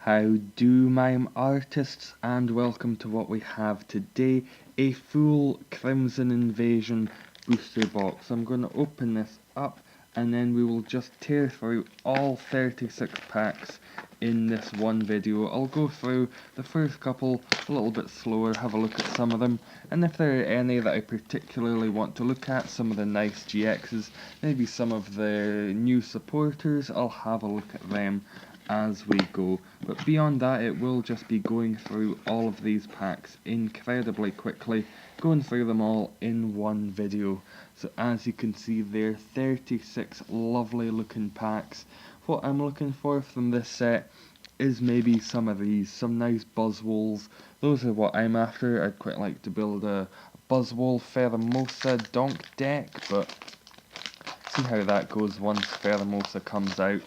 How do Mime Artists, and welcome to what we have today, a full Crimson Invasion booster box. I'm going to open this up and then we will just tear through all 36 packs in this one video. I'll go through the first couple a little bit slower, have a look at some of them, and if there are any that I particularly want to look at, some of the nice GXs, maybe some of the new supporters, I'll have a look at them as we go. But beyond that, it will just be going through all of these packs incredibly quickly, going through them all in one video. So as you can see there, 36 lovely looking packs. What I'm looking for from this set is maybe some of these, some nice Buzzwoles. Those are what I'm after. I'd quite like to build a Buzzwole Pheromosa donk deck, but see how that goes once Pheromosa comes out.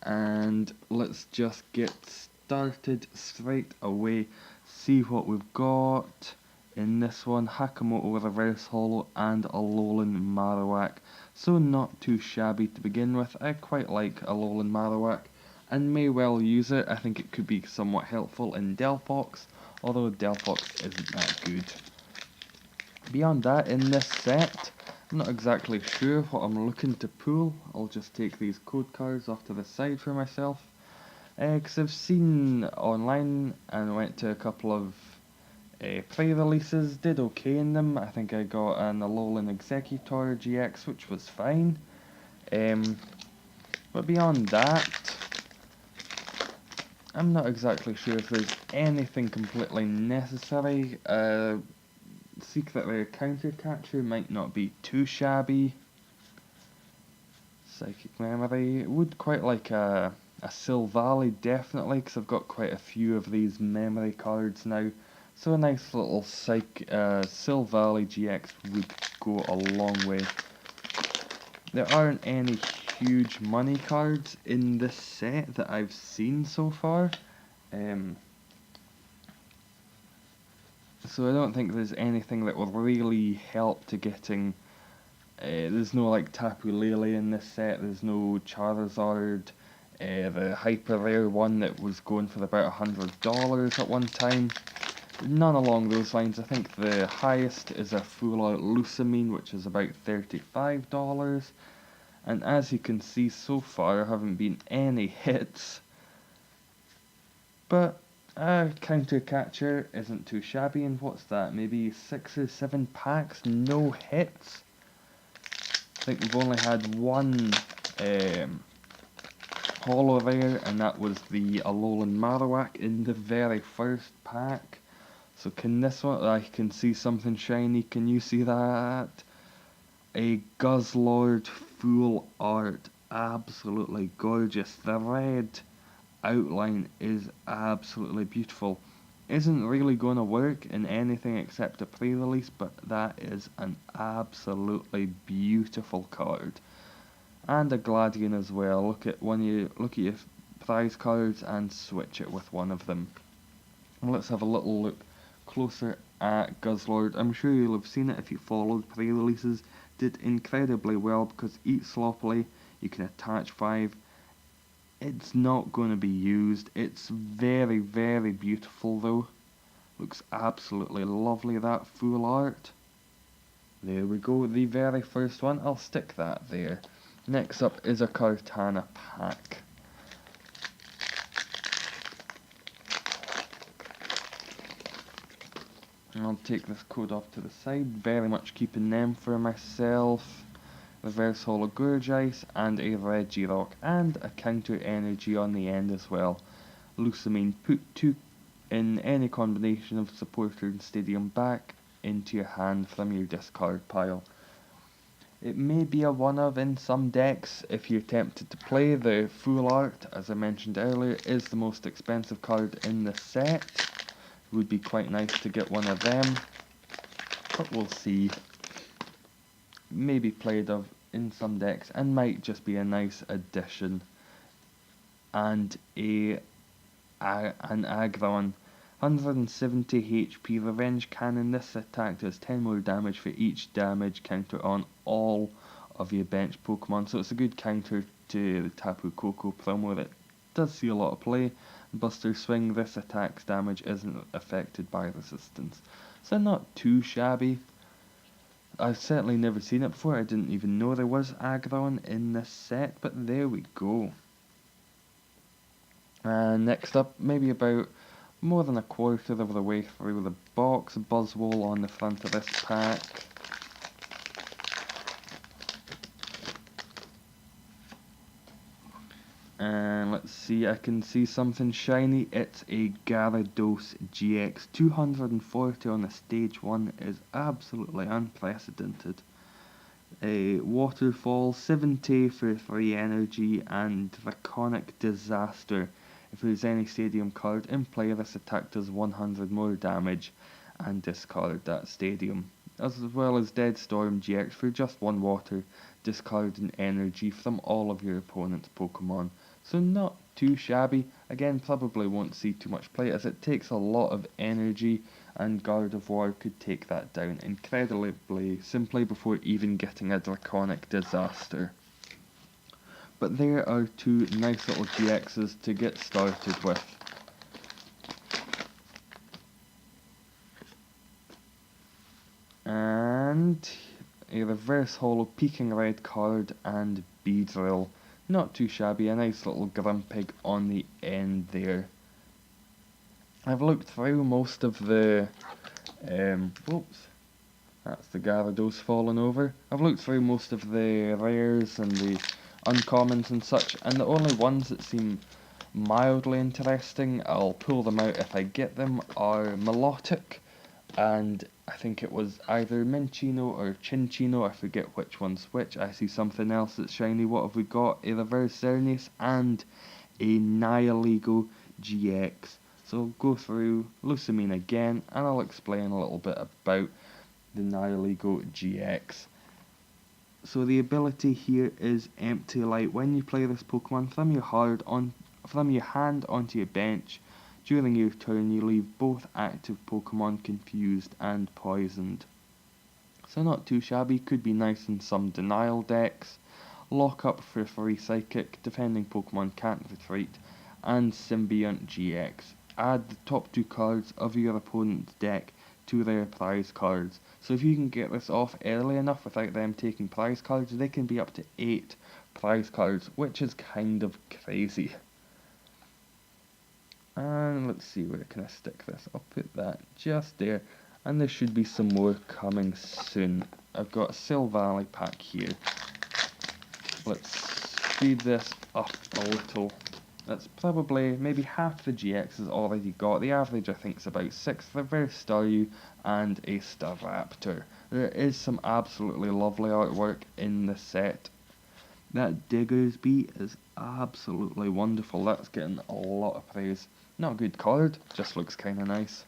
And let's just get started straight away. See what we've got in this one. Hakamoto with a reverse holo and a Alolan Marowak. So not too shabby to begin with. I quite like Alolan Marowak and may well use it. I think it could be somewhat helpful in Delphox, although Delphox isn't that good. Beyond that, in this set, I'm not exactly sure what I'm looking to pull. I'll just take these code cards off to the side for myself. Because I've seen online and went to a couple of pre-releases, did okay in them. I think I got an Alolan Executor GX, which was fine. But beyond that, I'm not exactly sure if there's anything completely necessary. Secret Rare Counter Catcher might not be too shabby. Psychic Memory, would quite like a Silvally definitely, because I've got quite a few of these memory cards now. So a nice little Silvally GX would go a long way. There aren't any huge money cards in this set that I've seen so far. So I don't think there's anything that will really help to getting... there's no like Tapu Lele in this set, there's no Charizard, the hyper rare one that was going for about $100 at one time. None along those lines. I think the highest is a full out Lusamine, which is about $35. And as you can see, so far there haven't been any hits. But Counter Catcher isn't too shabby, and what's that, maybe 6 or 7 packs, no hits? I think we've only had one holo rare, and that was the Alolan Marowak in the very first pack. So can this one, I can see something shiny, can you see that? A Guzzlord full art, absolutely gorgeous. The red outline is absolutely beautiful. Isn't really going to work in anything except a pre-release, but that is an absolutely beautiful card. And a Gladion as well. Look at your prize cards and switch it with one of them. Let's have a little look closer at Guzzlord. I'm sure you'll have seen it if you followed pre-releases. Did incredibly well because eat sloppily, you can attach 5. It's not going to be used. It's very, very beautiful though. Looks absolutely lovely, that full art. There we go, the very first one. I'll stick that there. Next up is a Kartana pack. I'll take this code off to the side, very much keeping them for myself. Reverse Holo Gurgice and a Regirock and a Counter Energy on the end as well. Lusamine, put 2 in any combination of Supporter and Stadium back into your hand from your discard pile. It may be a one-of in some decks if you're tempted to play. The full art, as I mentioned earlier, is the most expensive card in the set. It would be quite nice to get one of them, but we'll see. Maybe played of in some decks and might just be a nice addition. And an Aggron, 170 HP Revenge Cannon. This attack does 10 more damage for each damage counter on all of your bench Pokemon, so it's a good counter to the Tapu Koko promo that does see a lot of play. Buster Swing, this attack's damage isn't affected by resistance. So not too shabby. I've certainly never seen it before. I didn't even know there was Aggron in this set, but there we go. And next up, maybe about more than a quarter of the way through the box, Buzzwole on the front of this pack. And let's see, I can see something shiny. It's a Gyarados GX. 240 on the stage 1 is absolutely unprecedented. A Waterfall, 70 for 3 energy, and Draconic Disaster. If there's any stadium card in play, this attack does 100 more damage and discard that stadium. As well as Dead Storm GX for just 1 water, discard an energy from all of your opponent's Pokemon. So not too shabby. Again, probably won't see too much play as it takes a lot of energy, and Gardevoir could take that down incredibly simply before even getting a Draconic Disaster. But there are 2 nice little GXs to get started with. And a reverse holo Peking Red card and Beedrill. Not too shabby, a nice little Grumpig on the end there. I've looked through most of the whoops, that's the Gyarados falling over. I've looked through most of the rares and the uncommons and such, and the only ones that seem mildly interesting, I'll pull them out if I get them, are Milotic, and I think it was either Minccino or Cinccino, I forget which one's which. I see something else that's shiny. What have we got? A reverse Xerneas and a Nihilego GX. So I'll go through Lucamine again, and I'll explain a little bit about the Nihilego GX. So the ability here is Empty Light. When you play this Pokemon from your hand onto your bench, during your turn you leave both active Pokemon confused and poisoned. So not too shabby, could be nice in some denial decks. Lock up for 3 Psychic, defending Pokemon can't retreat, and Symbiont GX. Add the top 2 cards of your opponent's deck to their prize cards. So if you can get this off early enough without them taking prize cards, they can be up to 8 prize cards, which is kind of crazy. And let's see, where can I stick this? I'll put that just there, and there should be some more coming soon. I've got a Silvally pack here. Let's speed this up a little. That's probably maybe half the GX is already got. The average I think is about 6. Reverse Staryu and a Staraptor. There is some absolutely lovely artwork in the set. That Diggersby is absolutely wonderful. That's getting a lot of praise. Not a good card, just looks kinda nice.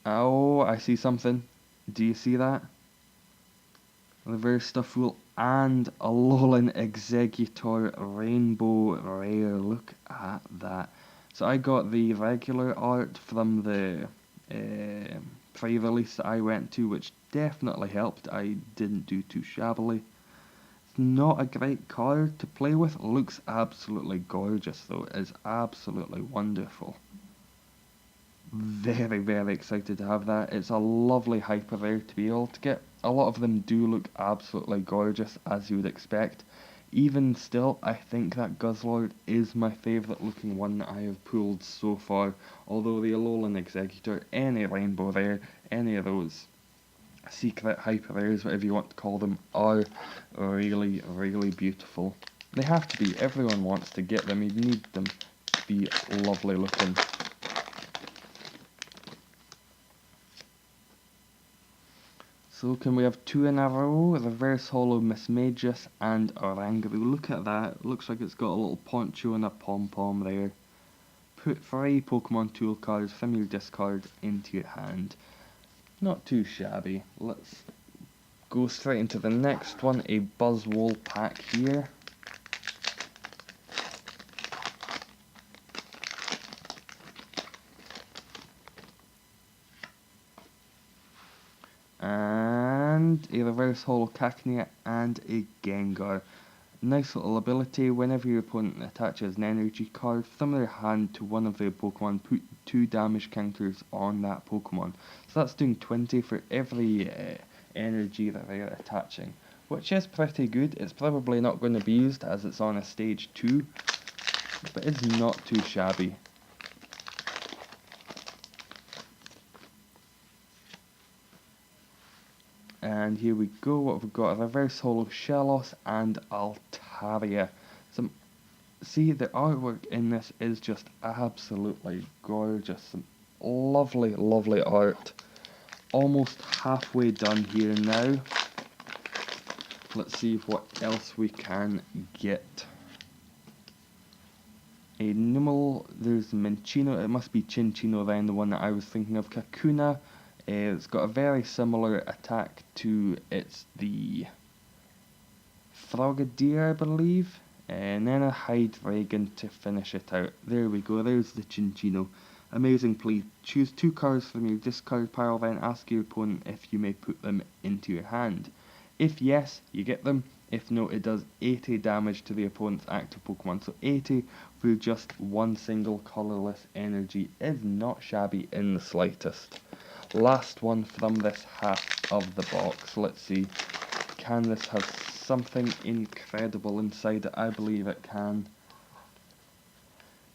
Oh, I see something. Do you see that? Reverse Stufful and a Alolan Exeggutor Rainbow Rare. Look at that. So I got the regular art from the pre-release that I went to, which definitely helped. I didn't do too shabbily. It's not a great card to play with. Looks absolutely gorgeous though. It's absolutely wonderful. Very, very excited to have that. It's a lovely hyper rare to be able to get. A lot of them do look absolutely gorgeous, as you would expect. Even still, I think that Guzzlord is my favourite looking one that I have pulled so far. Although the Alolan Exeggutor, any Rainbow Rare, any of those secret hyper rares, whatever you want to call them, are really, really beautiful. They have to be. Everyone wants to get them. You need them to be lovely looking. So can we have 2 in a row? Reverse Holo Mismagius and Oranguru. Look at that. Looks like it's got a little poncho and a pom-pom there. Put 3 Pokemon tool cards from your discard into your hand. Not too shabby. Let's go straight into the next one. A Buzzwole pack here. And a reverse holo Cacnea, and a Gengar. Nice little ability, whenever your opponent attaches an energy card from their hand to one of their Pokemon, put 2 damage counters on that Pokemon. So that's doing 20 for every energy that they're attaching, which is pretty good. It's probably not going to be used as it's on a stage 2, but it's not too shabby. And here we go, what have we got? A reverse holo Shellos and Altaria. See, the artwork in this is just absolutely gorgeous. Some lovely, lovely art. Almost halfway done here now. Let's see what else we can get. A Numel, there's Minccino, it must be Chinchino then, the one that I was thinking of. Kakuna, it's got a very similar attack to the Frogadier, I believe. And then a Hydreigon to finish it out. There we go, there's the Chinchino. Amazing play. Choose 2 cards from your discard pile, then ask your opponent if you may put them into your hand. If yes, you get them. If no, it does 80 damage to the opponent's active Pokemon. So 80 for just one single colourless energy is not shabby in the slightest. Last one from this half of the box. Let's see. Can this have something incredible inside it? I believe it can.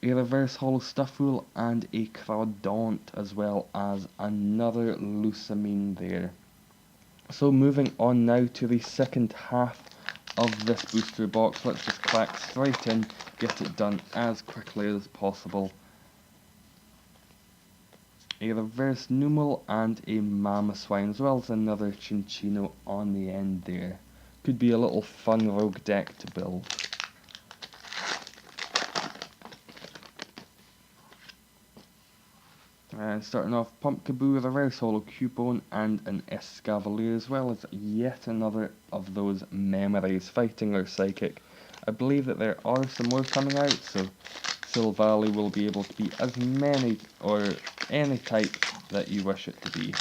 A reverse holo Stufful and a Crawdaunt, as well as another Lusamine there. So moving on now to the second half of this booster box. Let's just crack straight in, get it done as quickly as possible. A reverse Numel and a Mamoswine, as well as another Chinchino on the end there. Could be a little fun rogue deck to build. Starting off, Pumpkaboo, reverse holo Cubone, and an Escavalier, as well as yet another of those memories, fighting or psychic. I believe that there are some more coming out, so Silvally will be able to be as many or any type that you wish it to be.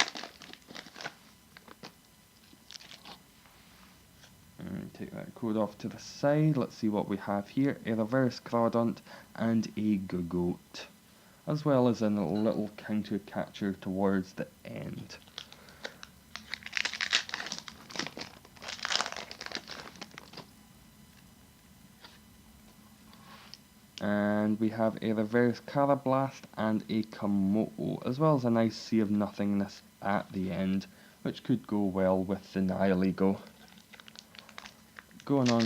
Take that code off to the side. Let's see what we have here. A reverse Crawdaunt and a Gogoat, as well as a little counter catcher towards the end. And we have a reverse Carablast and a Komodo, as well as a nice Sea of Nothingness at the end, which could go well with the Nihilego. Going on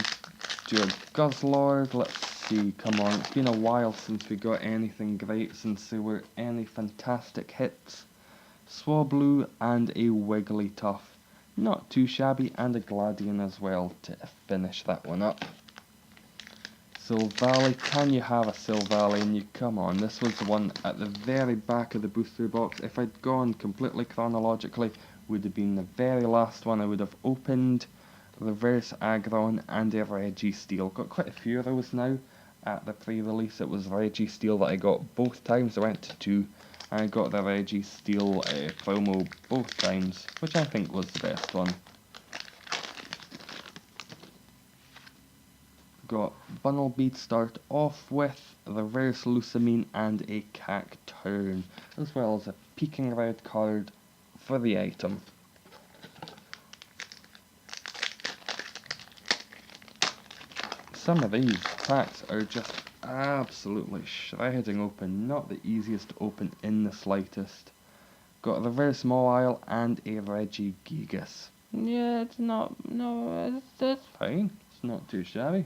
to a Guzzlord, let's see, come on, it's been a while since we got anything great, since there were any fantastic hits. Swablu and a Wigglytuff, not too shabby, and a Gladion as well to finish that one up. Silvally, can you have a Silvally? And you, come on, this was the one at the very back of the booster box. If I'd gone completely chronologically, would have been the very last one I would have opened. Reverse Aggron and a Registeel. Got quite a few of those now. At the pre-release it was Registeel that I got both times. I went to 2 and I got the Registeel promo both times, which I think was the best one. Got Bunnelby to start off with, reverse Lusamine and a Cacturn, as well as a peeking red card for the item. Some of these packs are just absolutely shredding open, not the easiest to open in the slightest. Got a reverse Mawile and a Regigigas. Yeah, it's not, no, it's fine, it's not too shabby.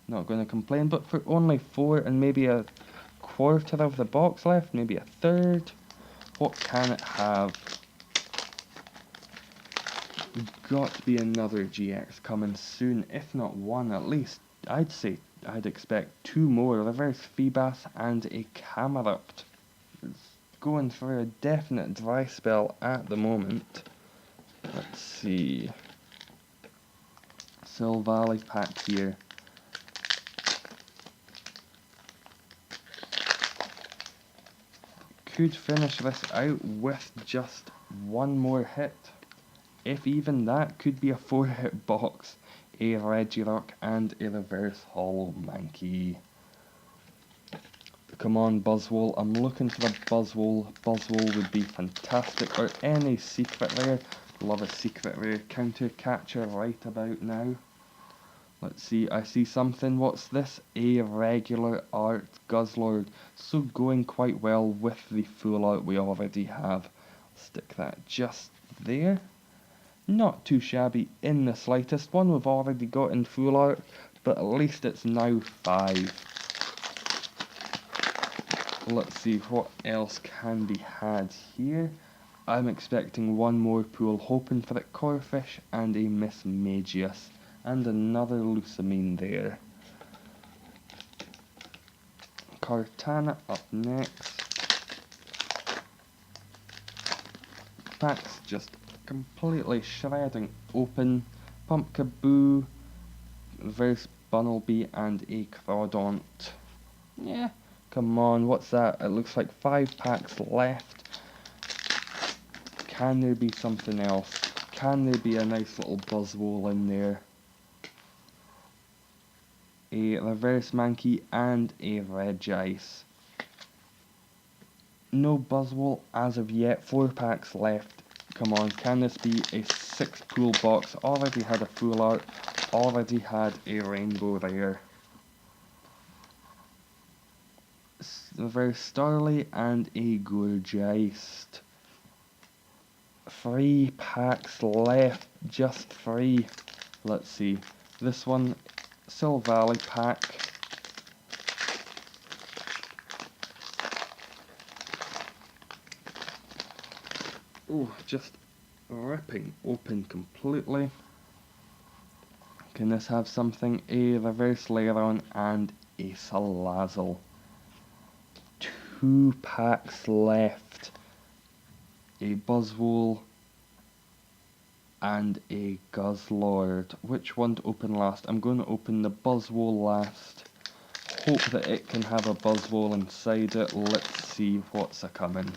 Not going to complain, but for only 4 and maybe a quarter of the box left, maybe a third, what can it have? Got to be another GX coming soon, if not one at least. I'd say I'd expect 2 more, a reverse Feebas and a Camerupt. It's going through a definite dry spell at the moment. Let's see. Silvally pack here. Could finish this out with just one more hit. if even that, could be a 4-hit box. A Regirock and a reverse hollow Mankey. Come on, Buzzwole. I'm looking for a Buzzwole. Buzzwole would be fantastic. Or any secret rare. Love a secret rare counter catcher right about now. Let's see, I see something. What's this? A regular art Guzzlord. So going quite well with the full art we already have. Stick that just there. Not too shabby in the slightest. One we've already got in full art, but at least it's now 5. Let's see what else can be had here. I'm expecting one more pool, hoping for it Corfish and a Miss Magius. And another Lucamine there. Kartana up next. Packs just completely shredding open. Pumpkaboo, Reverse Bunnelby, and a Crawdont. Yeah, come on, what's that? It looks like 5 packs left. Can there be something else? Can there be a nice little Buzzwole in there? A reverse Mankey and a Regice. No Buzzwole as of yet. 4 packs left. Come on, can this be a 6 pool box? Already had a full art. Already had a rainbow rare. Reverse Starly and a Gourgeist. 3 packs left. Just 3. Let's see. This one, Silvally pack. Oh, just ripping open completely. Can this have something? A reverse Lairon and a Salazzle. 2 packs left. A Buzzwole and a Guzzlord. Which one to open last? I'm going to open the Buzzwole last. Hope that it can have a Buzzwole inside it. Let's see what's a-coming.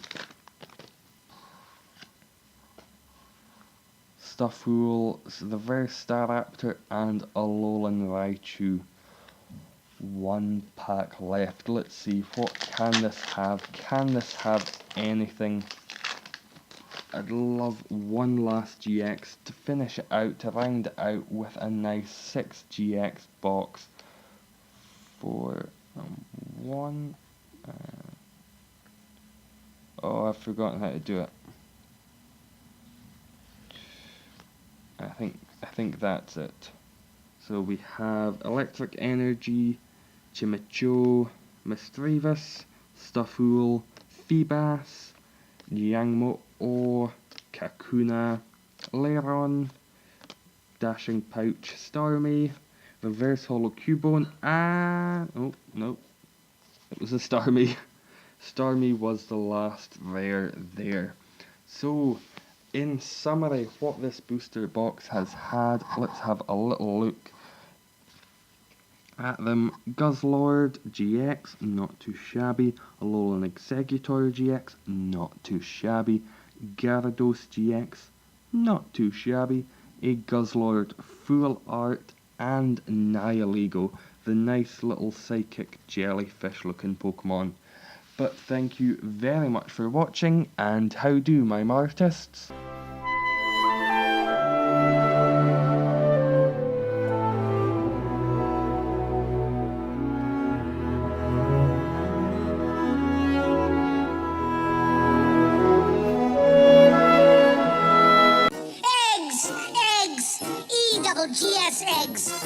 Stuffool, the reverse Staraptor, and a Alolan Raichu. 1 pack left. Let's see, what can this have? Can this have anything? I'd love one last GX to finish it out, to round it out with a nice 6 GX box for 1. Oh, I've forgotten how to do it. I think that's it. So we have Electric Energy, Chimicho, Misdreavus, Stuffool, Feebas, Yangmo, Kakuna, Lairon, Dashing Pouch, Starmie, Reverse Hollow Cubone, and... oh, no. It was a Starmie. Starmie was the last rare there. So, in summary, what this booster box has had, let's have a little look at them. Guzzlord GX, not too shabby. Alolan Exeggutor GX, not too shabby. Gyarados GX, not too shabby. A Guzzlord Full Art, and Nihilego, the nice little psychic jellyfish looking Pokemon. But thank you very much for watching, and how do, Mime Artists? Eggs! Eggs! E-double-G-S eggs!